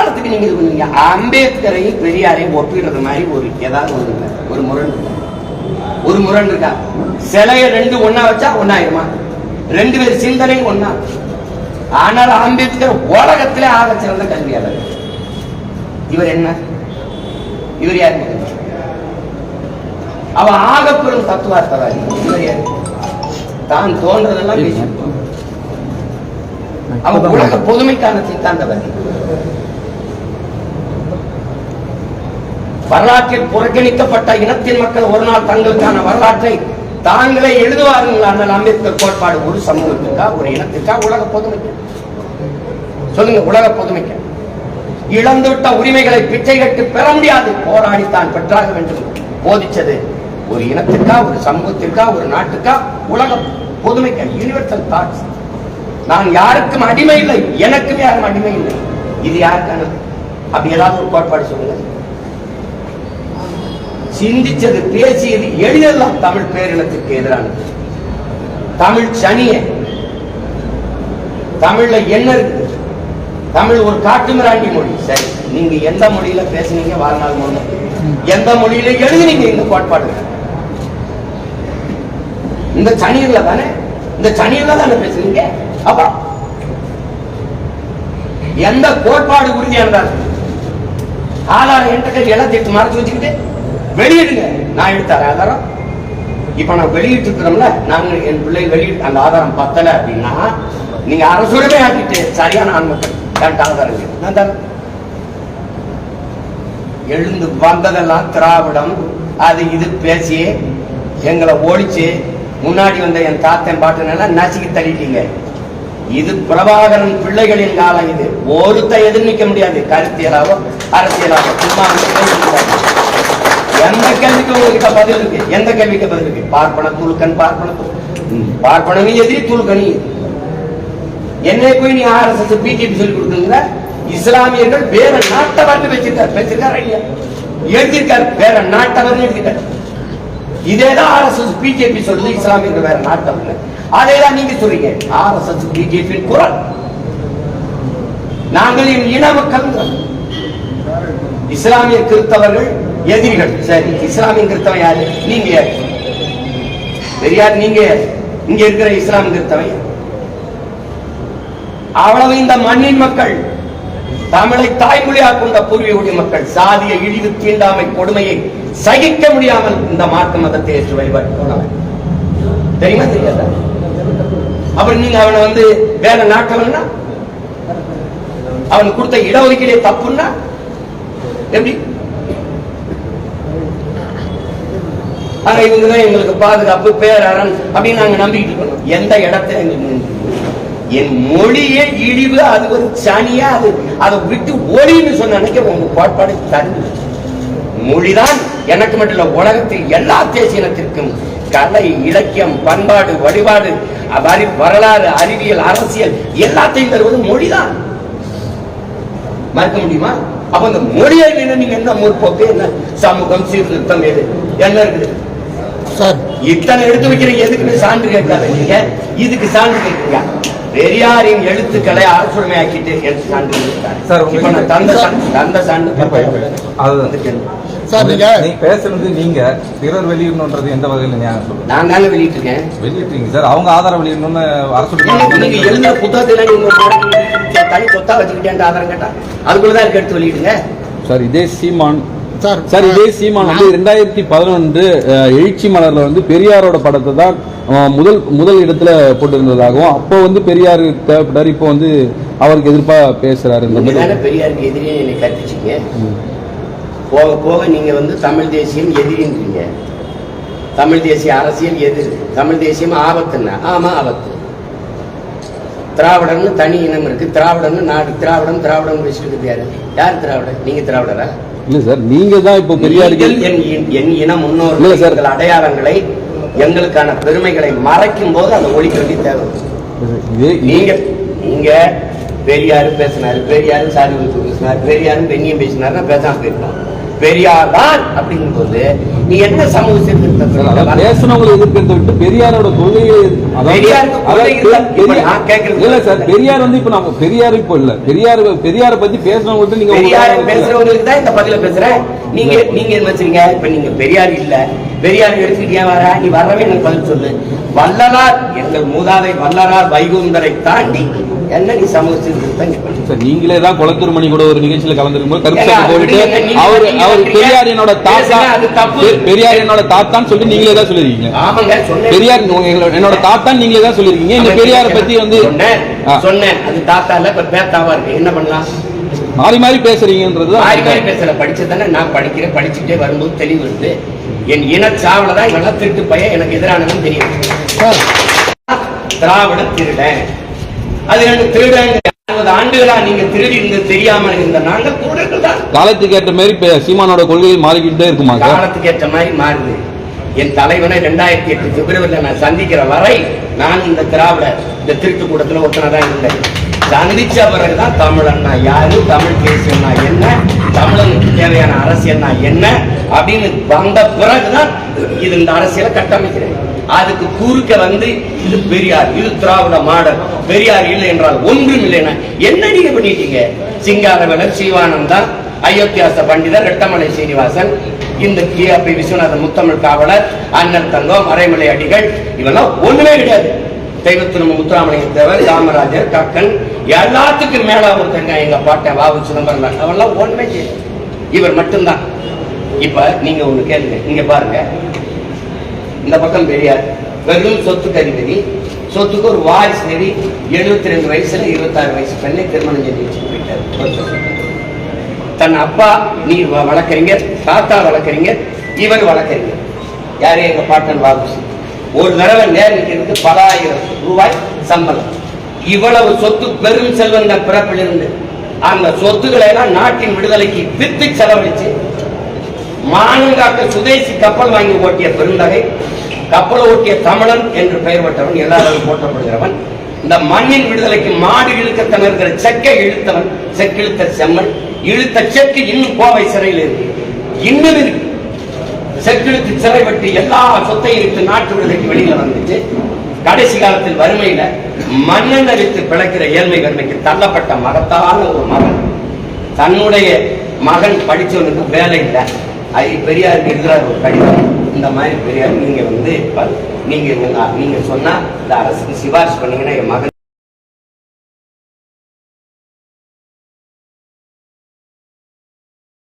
காலத்துக்கு நீங்க இது பண்ணுவீங்க. அம்பேத்கரையும் பெரியாரையும் ஒப்பிடுறது மாதிரி ஏதாவது ஒரு முரண் இருக்கா? சிலைய ரெண்டு ஒன்னா வச்சா ஒன்னாயிருமா? ரெண்டு பேர் சிந்தனை ஒன்னா. ஆனால் அம்பேத்கர் உலகத்திலே ஆக சிறந்த கல்வியாளர். இவர் என்ன? இவர் யாரு? அவன் ஆகப்பெரும் தத்துவார்த்தவாதி. இவர் யாரு? தான் தோன்றதெல்லாம் பேசியிருப்பான். அவன் உலக பொதுமைக்கான சித்தாந்தவாதி. வரலாற்றில் புறக்கணிக்கப்பட்ட இனத்தின் மக்கள் ஒரு நாள் தங்களுக்கான வரலாற்றை தாங்களே எழுதுவார்கள். ஆனால் அம்பேத்கர் கோட்பாடு ஒரு சமூகத்திற்கா, ஒரு இனத்திற்கா, உலக பொதுமைக்கு? சொல்லுங்க, உலக பொதுமைக்கு. இழந்துவிட்ட உரிமைகளை பிச்சை கட்டு பெற முடியாது, போராடித்தான் பெற்றாக வேண்டும் போதிச்சது ஒரு இனத்திற்கா, ஒரு சமூகத்திற்கா, ஒரு நாட்டுக்கா, உலக பொதுமைக்கு. Universal thoughts. நான் யாருக்கும் அடிமை இல்லை, எனக்கும் யாரும் அடிமை இல்லை. இது யாருக்கானது? அப்படி ஏதாவது ஒரு கோட்பாடு சொல்லுங்க. சிந்திச்சது, பேசியது, எழுதலாம் தமிழ் பேரினத்திற்கு எதிரானது. தமிழ் சனிய தமிழ்ல என்ன இருக்கு? தமிழ் ஒரு காட்டுமிராண்டி மொழி. சரி, நீங்க எந்த மொழியில பேசுனீங்க வாழ்நாள் மொழி? எந்த மொழியில எழுதுனீங்க இந்த கோட்பாடு? இந்த சனியில தானே, இந்த சனியில தானே பேசுனீங்க. அப்புறம் எந்த கோட்பாடு உறுதியானதால் ஆதாரம் என்கிட்ட எல்லாத்தையும் மறைச்சு வச்சுக்கிட்டு வெளியிடுங்க, நான் எடுத்தாரேன் ஆதாரம். இப்ப நான் வெளியிட்டு இருக்கிறோம்ல, நாங்க என் பிள்ளை வெளியிட்டு அந்த ஆதாரம் பத்தல அப்படின்னா நீங்க அரசுரிமை ஆக்கிட்டு சரியான ஆண்மக்கள் ஆதாரம் நான் தரேன். எழுந்து வந்ததெல்லாம் திராவிடம் அது இது பேசி எங்களை ஒழிச்சு முன்னாடி வந்த என் தாத்தன் பாட்டுனெல்லாம் நசுக்கி தள்ளிட்டீங்க. இது பிரபாகரன் பிள்ளைகளின் காலம். இது ஒருத்த எதிர்நிக்க முடியாது, கருத்தியலாவோ அரசியலாவோ. எந்த கேள்விக்கு உங்ககிட்ட பதில் இருக்கு? எந்த கேள்விக்கு பதில் இருக்கு? பார்ப்பன தூள்கன், பார்ப்பனி எதிரி, தூள்கனி. என்னை போய் நீ RSS பிஜேபி சொல்லி கொடுக்குற? இஸ்லாமியர்கள் வேற நாட்டவர்னு வச்சிருக்காரு, எழுதியிருக்காரு, வேற நாட்டவர்னு எழுதிட்டாரு. இதேதான் RSS பிஜேபி சொல்லுது, இஸ்லாமியர்கள் வேற நாட்டவர்னு. அதேதான் நீங்க சொல்றீங்க. RSS பிஜேபி குரல். நாங்கள் இன மக்கள். இஸ்லாமிய கிறிஸ்தவர்கள் எதிரிகள். சரி, இஸ்லாமிய கிறிஸ்தவன் யாரு? நீங்க யாரு? பெரியார் நீங்க யாரு? இங்க இருக்கிற இஸ்லாமிய கிறிஸ்தவன் அவ்வளவு. இந்த மண்ணின் மக்கள், தமிழை தாய்மொழியாக கொண்ட பூர்வீக மக்கள் சாதிய இழிவு, தீண்டாமை, கொடுமையை சகிக்க முடியாமல் இந்த மார்க்க மதத்தை ஏற்று வழிபாடு போனவன். தெரியுமா தெரியாதா? அப்புறம் நீங்க அவனை வேற நாட்டவன்னா, அவனுக்கு கொடுத்த இடஒதுக்கீடே தப்புன்னா எப்படி? ஆனா இவங்கதான் எங்களுக்கு பாதுகாப்பு, பேரரண் அப்படின்னு நாங்க நம்பிக்கிட்டு இருக்கோம். எந்த இடத்துல எங்களுக்கு என் மொழியே இழிவு, அது ஒரு சனியா, அதை விட்டு ஒளின்னு சொன்ன அன்னைக்கு உங்க கோட்பாடு தந்து. மொழிதான் எனக்கு மட்டும் இல்ல, உலகத்தில் எல்லா தேசியத்திற்கும் கலை, இலக்கியம், பண்பாடு, வழிபாடு, வரலாறு, அறிவியல், அரசியல் எல்லாத்தையும் தருவது மொழிதான். மறுக்க முடியுமா? அப்ப இந்த மொழியை நீங்க என்ன முற்போக்கு, என்ன சமூகம், சீர்திருத்தம், எது என்ன இருக்குது சார்? இத்தனை எடுத்து வைக்கிறீங்க, எதுக்குன்னு சான்று கேட்காத நீங்க. இதுக்கு சான்று கேட்கிறீங்க. பெரியாரின் எழுத்துக்களை அரசுரிமையாக்கிட்டு எடுத்து சான்று தந்த சான்று பேசுறது. நீங்க பிறர் வெளியிடணும்ன்றது எந்த வகையில் நியாயம் சொல்லுங்க? நான் தாங்க வெளியிட்டிருக்கேன். வெளியிட்டீங்க சார், அவங்க ஆதாரம் வெளியிடணும்னு அரசு. நீங்க எழுதுற புத்தகத்துல நீங்க தனி சொத்தா வச்சுக்கிட்டேன் ஆதாரம் கேட்டா அதுக்குள்ளதான் இருக்கு, எடுத்து வெளியிடுங்க சார். இதே சீமான் சார், இதே சீமான் 2011 எழுச்சி மலர்ல பெரியாரோட படத்தை தான் முதல் இடத்துல போட்டிருந்ததாகவும், அப்போ பெரியார் தேவைப்பட்டாரு, இப்போ அவருக்கு எதிர்ப்பா பேசுறாரு. பெரியாருக்கு எதிரியே என்னை கற்பிச்சிங்க. போக போக நீங்க தமிழ் தேசியம் எதிரின்றீங்க. தமிழ் தேசிய அரசியல் எதிரி, தமிழ் தேசியம் ஆபத்துன்னா ஆமா ஆபத்து. திராவிடம்னு தனி இனம் இருக்கு, திராவிடம்னு நாடு, திராவிடம் பேசிட்டு யாரு? யார் திராவிடர்? நீங்க திராவிடரா? இல்ல சார், நீங்க தான் இப்போ பெரியார்கள் என் இன முன்னோர்கள் அடையாளங்களை, எங்களுக்கான பெருமைகளை மறைக்கும் போது அதை ஒழிக்க வேண்டிய தேவை. நீங்க பெரியாரு பேசினாரு, பெரியாரு சாதி பேசினாரு, பெரியாரும் பெண்ணியம் பேசினாருன்னா பேசாம போயிருக்கோம். பெரியார் தான் அப்படிங்கும் போது நீ என்ன சமூக சீர்திருத்தம் பேசுனவங்களை எதிர்க்கிறத விட்டு பெரியாரோட கொள்கையை இல்ல சார், பெரியார் வந்து இப்ப நம்ம பெரியார் இப்ப இல்ல, பெரியாரை பத்தி பேசுனவங்க நீங்க பேசுறவங்களுக்கு தான் இந்த பதில பேசுறேன். நீங்க என்ன வச்சுருங்க, இப்ப நீங்க பெரியார் இல்ல, பெரியார் எடுத்துக்கிட்டே வர நீ வரவே எனக்கு பதில் சொல்லு. வள்ளலார் எங்கள் மூதாதை வள்ளலார் வைகுந்தரை தாண்டி என்ன நீ சமூக சீர்திருத்தம்? நீங்களே தான் குளத்தூர் மணி கூட ஒரு நிகழ்ச்சியில கலந்துருக்கும் கருப்பு போயிட்டு அவர் பெரியார் என்னோட தாத்தா, பெரியார் என்னோட தாத்தான்னு சொல்லி நீங்களே தான் சொல்லிருக்கீங்க. பெரியார் என்னோட தாத்தான்னு நீங்களே தான் சொல்லிருக்கீங்க. இந்த பெரியாரை பத்தி வந்து சொன்னேன், அது தாத்தா இல்ல இப்ப பேத்தாவா இருக்கு. என்ன பண்ணலாம்? மாறி மாறி பேசுறீங்கன்றது மாறி மாறி பேசல. படிச்சதானே நான் படிக்கிறேன். படிச்சுட்டே வரும்போது தெளிவு இருக்கு. என் இனச்சாவலதான் இவெல்லாம் திருட்டு பையன் எனக்கு எதிரானதுன்னு தெரியும். திராவிட திருடன் அது எனக்கு திருடன் 60 ஆண்டுகளா நீங்க திருடி இருந்து தெரியாம இருந்த நாங்க திருடர்கள் தான். காலத்துக்கு ஏற்ற மாதிரி சீமானோட கொள்கைகள் மாறிக்கிட்டே இருக்குமா? காலத்துக்கு ஏற்ற மாதிரி மாறுது. என் தலைவனை 2008 பிப்ரவரியில நான் சந்திக்கிற வரை நான் இந்த திராவிட இந்த திருட்டு கூட்டத்துல ஒருத்தனதான் இருந்தேன். சந்திச்ச பிறகுதான் தமிழன்னா யாரு, தமிழ் பேசுனா என்ன, தமிழனுக்கு தேவையான அரசியல்னா என்ன அப்படின்னு வந்த பிறகுதான் இது இந்த அரசியலை கட்டமைக்கிறேன். அதுக்கு குறுக்க வந்து இது பெரியார், இது திராவிட மாடல், பெரியார் இல்லை என்றால் ஒன்றும் இல்லைன்னா என்ன நீங்க பண்ணிட்டீங்க? சிங்காரவேலர், சிவானந்தா, அயோத்தியாச பண்டிதர், ரெட்டமலை சீனிவாசன், இந்த கியாபி விஸ்வநாதன், முத்தமிழ் காவலர், அண்ணன் தங்கம், மறைமலை அடிகள், இவெல்லாம் ஒண்ணுமே கிடையாது. தெய்வத்திரும முத்துராமலிங்க தேவர், காமராஜர், கக்கன், எல்லாத்துக்கும் மேல ஒருத்தங்க எங்க பாட்டை வாவு சிதம்பரம், அவெல்லாம் ஒண்ணுமே செய்யல. இவர் மட்டும்தான். இப்ப நீங்க ஒண்ணு கேளுங்க, இங்க பாருங்க, இந்த பக்கம் பெரியார் வெறும் சொத்துக்கு அதிபதி, சொத்துக்கு ஒரு வாரிசு நெறி, 72 வயசுல 26 வயசு பெண்ணை திருமணம் செஞ்சு வச்சு போயிட்டார். தன் அப்பா நீ வளர்க்குறீங்க, தாத்தா வளர்க்குறீங்க, இவர் வளர்க்குறீங்க. யாரே எங்க பாட்டன் வாபுசி ஒரு தடவை நேரிட்டு பல ஆயிரம் ரூபாய் சம்பளம். இவ்வளவு சொத்து பெரும் செல்வந்த பிறப்பிலிருந்து அந்த சொத்துக்களை எல்லாம் நாட்டின் விடுதலைக்கு வித்து செலவழிச்சு மானங்காக்க சுதேசி கப்பல் வாங்கி ஓட்டிய பெருந்தகை, கப்பல் ஓட்டிய தமிழன் என்று பெயர் பெற்றவன், எல்லாரும் போற்றப்படுகிறவன், இந்த மண்ணின் விடுதலைக்கு மாடு இழுக்க தவிர்க்கிற செக்கை இழுத்தவன், செக்கிழுத்த செம்மன், இழுத்த செக்கு இன்னும் கோவை சிறையில் இருக்கு, இன்னும் இருக்கு. செக்கிழுத்து சிறை வெட்டி எல்லா சொத்தையும் இழுத்து நாட்டு விடுதலைக்கு வெளியில வந்துச்சு. கடைசி காலத்தில் வறுமையில மண்ணெண்ண வித்து பிழைக்கிற ஏழ்மை வறுமைக்கு தள்ளப்பட்ட மகத்தான ஒரு மகன், தன்னுடைய மகன் படிச்சவனுக்கு வேலை இல்லை, அது பெரியாருக்கு இருக்கிறார் ஒரு கடிதம். இந்த மாதிரி பெரியார் நீங்க வந்து நீங்க சொன்னா இந்த அரசுக்கு சிபாரிசு பண்ணீங்கன்னா என் மகன்